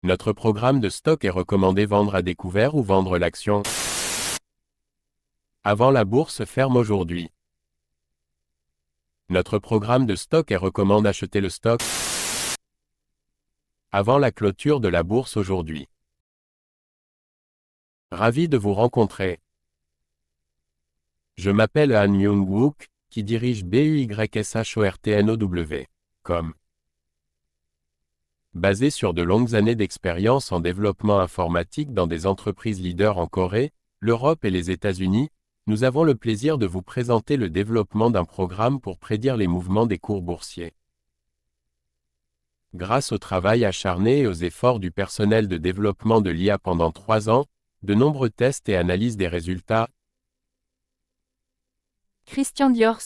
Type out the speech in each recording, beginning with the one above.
Notre programme de stock est recommandé vendre à découvert ou vendre l'action. Avant la bourse ferme aujourd'hui. Notre programme de stock est recommande acheter le stock avant la clôture de la bourse aujourd'hui. Ravi de vous rencontrer. Je m'appelle Han Myung-wook, qui dirige BUYSHORTNOW.com. Basé sur de longues années d'expérience en développement informatique dans des entreprises leaders en Corée, l'Europe et les États-Unis, nous avons le plaisir de vous présenter le développement d'un programme pour prédire les mouvements des cours boursiers. Grâce au travail acharné et aux efforts du personnel de développement de l'IA pendant 3 ans, de nombreux tests et analyses des résultats. Christian Dior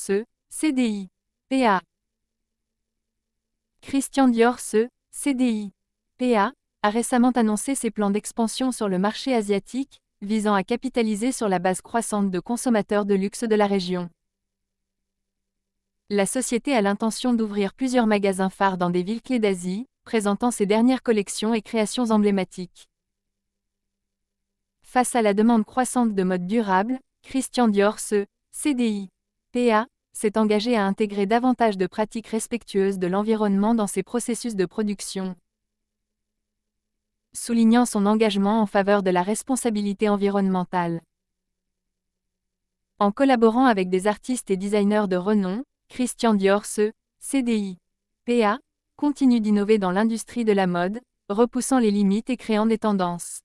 CDI, PA. Christian Dior CDI, PA, a récemment annoncé ses plans d'expansion sur le marché asiatique, visant à capitaliser sur la base croissante de consommateurs de luxe de la région. La société a l'intention d'ouvrir plusieurs magasins phares dans des villes clés d'Asie, présentant ses dernières collections et créations emblématiques. Face à la demande croissante de mode durable, Christian Dior CDI, PA, s'est engagé à intégrer davantage de pratiques respectueuses de l'environnement dans ses processus de production. Soulignant son engagement en faveur de la responsabilité environnementale. En collaborant avec des artistes et designers de renom, Christian Dior CDI, PA, continue d'innover dans l'industrie de la mode, repoussant les limites et créant des tendances.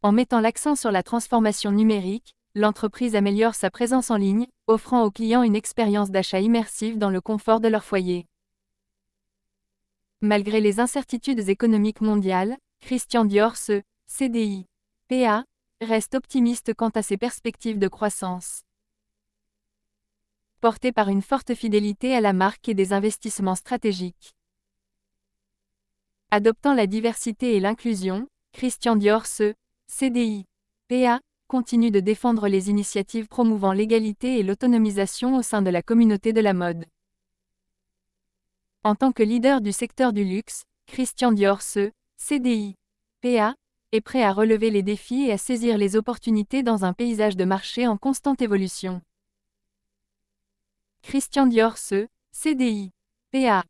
En mettant l'accent sur la transformation numérique, l'entreprise améliore sa présence en ligne, offrant aux clients une expérience d'achat immersive dans le confort de leur foyer. Malgré les incertitudes économiques mondiales, Christian Dior CDI, PA, reste optimiste quant à ses perspectives de croissance. Porté par une forte fidélité à la marque et des investissements stratégiques. Adoptant la diversité et l'inclusion, Christian Dior CDI, PA, continue de défendre les initiatives promouvant l'égalité et l'autonomisation au sein de la communauté de la mode. En tant que leader du secteur du luxe, Christian Dior CDI, PA, est prêt à relever les défis et à saisir les opportunités dans un paysage de marché en constante évolution. Christian Dior CDI, PA.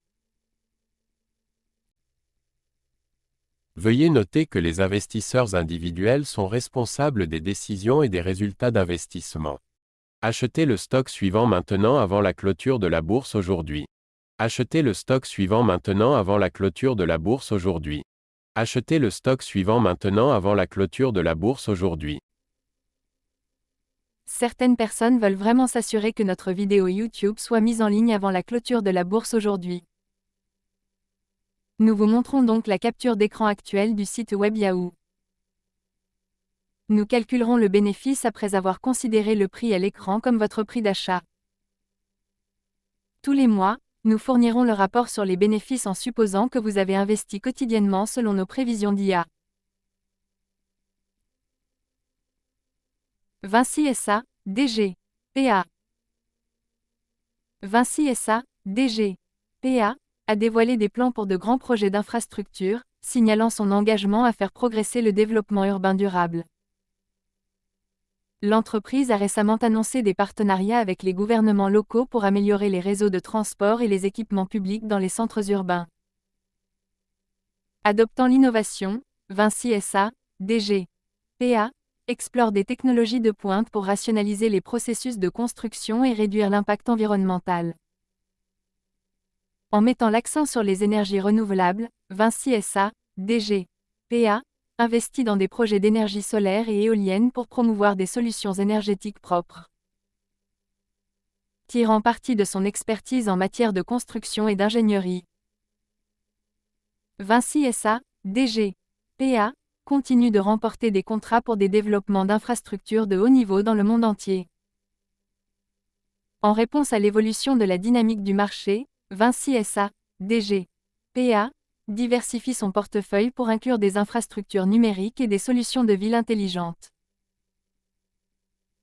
Veuillez noter que les investisseurs individuels sont responsables des décisions et des résultats d'investissement. Achetez le stock suivant maintenant avant la clôture de la bourse aujourd'hui. Achetez le stock suivant maintenant avant la clôture de la bourse aujourd'hui. Achetez le stock suivant maintenant avant la clôture de la bourse aujourd'hui. Certaines personnes veulent vraiment s'assurer que notre vidéo YouTube soit mise en ligne avant la clôture de la bourse aujourd'hui. Nous vous montrons donc la capture d'écran actuelle du site web Yahoo. Nous calculerons le bénéfice après avoir considéré le prix à l'écran comme votre prix d'achat. Tous les mois, nous fournirons le rapport sur les bénéfices en supposant que vous avez investi quotidiennement selon nos prévisions d'IA. Vinci SA, DG, PA. Vinci SA, DG, PA, a dévoilé des plans pour de grands projets d'infrastructure, signalant son engagement à faire progresser le développement urbain durable. L'entreprise a récemment annoncé des partenariats avec les gouvernements locaux pour améliorer les réseaux de transport et les équipements publics dans les centres urbains. Adoptant l'innovation, Vinci SA, DG, PA, explore des technologies de pointe pour rationaliser les processus de construction et réduire l'impact environnemental. En mettant l'accent sur les énergies renouvelables, Vinci SA, DG, PA, investit dans des projets d'énergie solaire et éolienne pour promouvoir des solutions énergétiques propres. Tirant parti de son expertise en matière de construction et d'ingénierie. Vinci SA, DG, PA, continue de remporter des contrats pour des développements d'infrastructures de haut niveau dans le monde entier. En réponse à l'évolution de la dynamique du marché, Vinci SA, DG, PA, diversifie son portefeuille pour inclure des infrastructures numériques et des solutions de ville intelligentes.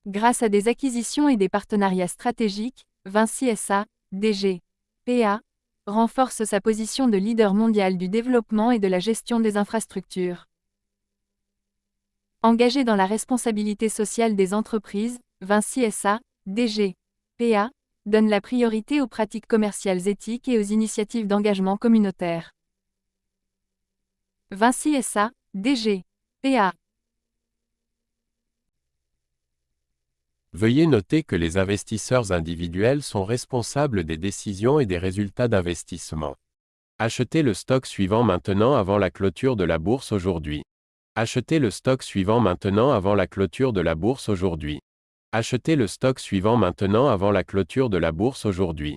Grâce à des acquisitions et des partenariats stratégiques, Vinci SA, DG, PA, renforce sa position de leader mondial du développement et de la gestion des infrastructures. Engagé dans la responsabilité sociale des entreprises, Vinci SA, DG, PA, donne la priorité aux pratiques commerciales éthiques et aux initiatives d'engagement communautaire. Vinci SA, DG, PA. Veuillez noter que les investisseurs individuels sont responsables des décisions et des résultats d'investissement. Achetez le stock suivant maintenant avant la clôture de la bourse aujourd'hui. Achetez le stock suivant maintenant avant la clôture de la bourse aujourd'hui. Achetez le stock suivant maintenant avant la clôture de la bourse aujourd'hui.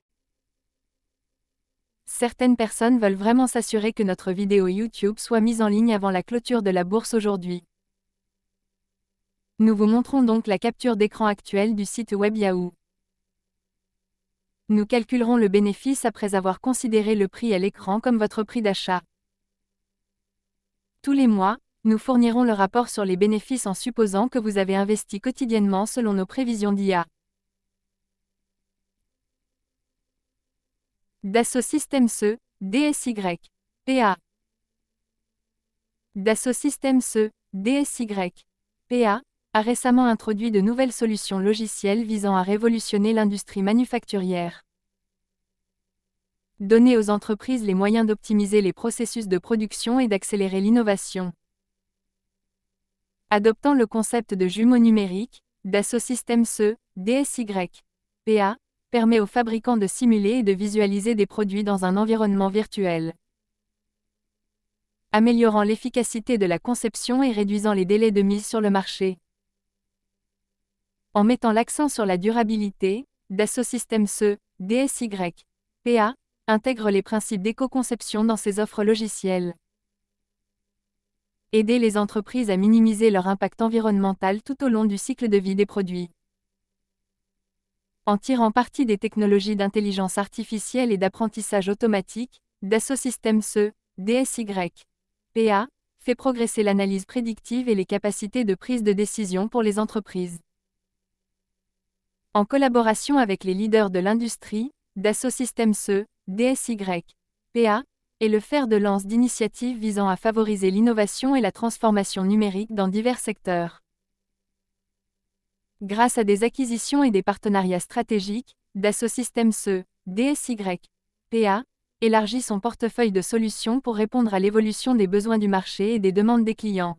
Certaines personnes veulent vraiment s'assurer que notre vidéo YouTube soit mise en ligne avant la clôture de la bourse aujourd'hui. Nous vous montrons donc la capture d'écran actuelle du site web Yahoo. Nous calculerons le bénéfice après avoir considéré le prix à l'écran comme votre prix d'achat. Tous les mois, nous fournirons le rapport sur les bénéfices en supposant que vous avez investi quotidiennement selon nos prévisions d'IA. Dassault Systèmes E, DSY, PA. Dassault Systèmes E, DSY, PA, a récemment introduit de nouvelles solutions logicielles visant à révolutionner l'industrie manufacturière. Donner aux entreprises les moyens d'optimiser les processus de production et d'accélérer l'innovation. Adoptant le concept de jumeaux numériques, Dassault Systèmes E, DSY, PA, permet aux fabricants de simuler et de visualiser des produits dans un environnement virtuel, améliorant l'efficacité de la conception et réduisant les délais de mise sur le marché. En mettant l'accent sur la durabilité, Dassault Systèmes E, DSY, PA, intègre les principes d'éco-conception dans ses offres logicielles. Aider les entreprises à minimiser leur impact environnemental tout au long du cycle de vie des produits. En tirant parti des technologies d'intelligence artificielle et d'apprentissage automatique, Dassault Systèmes E, DSY, PA, fait progresser l'analyse prédictive et les capacités de prise de décision pour les entreprises. En collaboration avec les leaders de l'industrie, Dassault Systèmes E, DSY, PA, est le fer de lance d'initiatives visant à favoriser l'innovation et la transformation numérique dans divers secteurs. Grâce à des acquisitions et des partenariats stratégiques, Dassault Systèmes E, DSY, PA, élargit son portefeuille de solutions pour répondre à l'évolution des besoins du marché et des demandes des clients.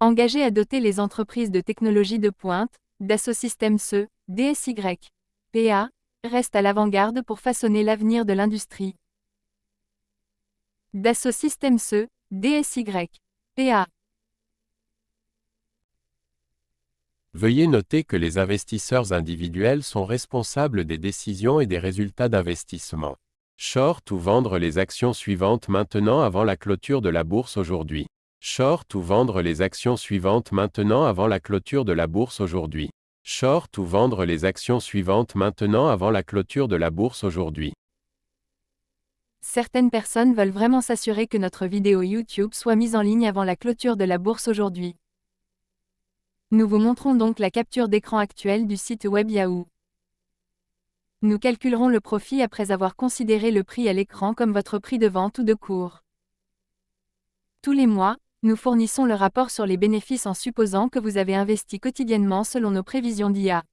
Engagé à doter les entreprises de technologies de pointe, Dassault Systèmes E, DSY, PA, reste à l'avant-garde pour façonner l'avenir de l'industrie. Dassault Systèmes E, DSY, PA. Veuillez noter que les investisseurs individuels sont responsables des décisions et des résultats d'investissement. Short ou vendre les actions suivantes maintenant avant la clôture de la bourse aujourd'hui. Short ou vendre les actions suivantes maintenant avant la clôture de la bourse aujourd'hui. Short ou vendre les actions suivantes maintenant avant la clôture de la bourse aujourd'hui. Certaines personnes veulent vraiment s'assurer que notre vidéo YouTube soit mise en ligne avant la clôture de la bourse aujourd'hui. Nous vous montrons donc la capture d'écran actuelle du site web Yahoo. Nous calculerons le profit après avoir considéré le prix à l'écran comme votre prix de vente ou de cours. Tous les mois, nous fournissons le rapport sur les bénéfices en supposant que vous avez investi quotidiennement selon nos prévisions d'IA.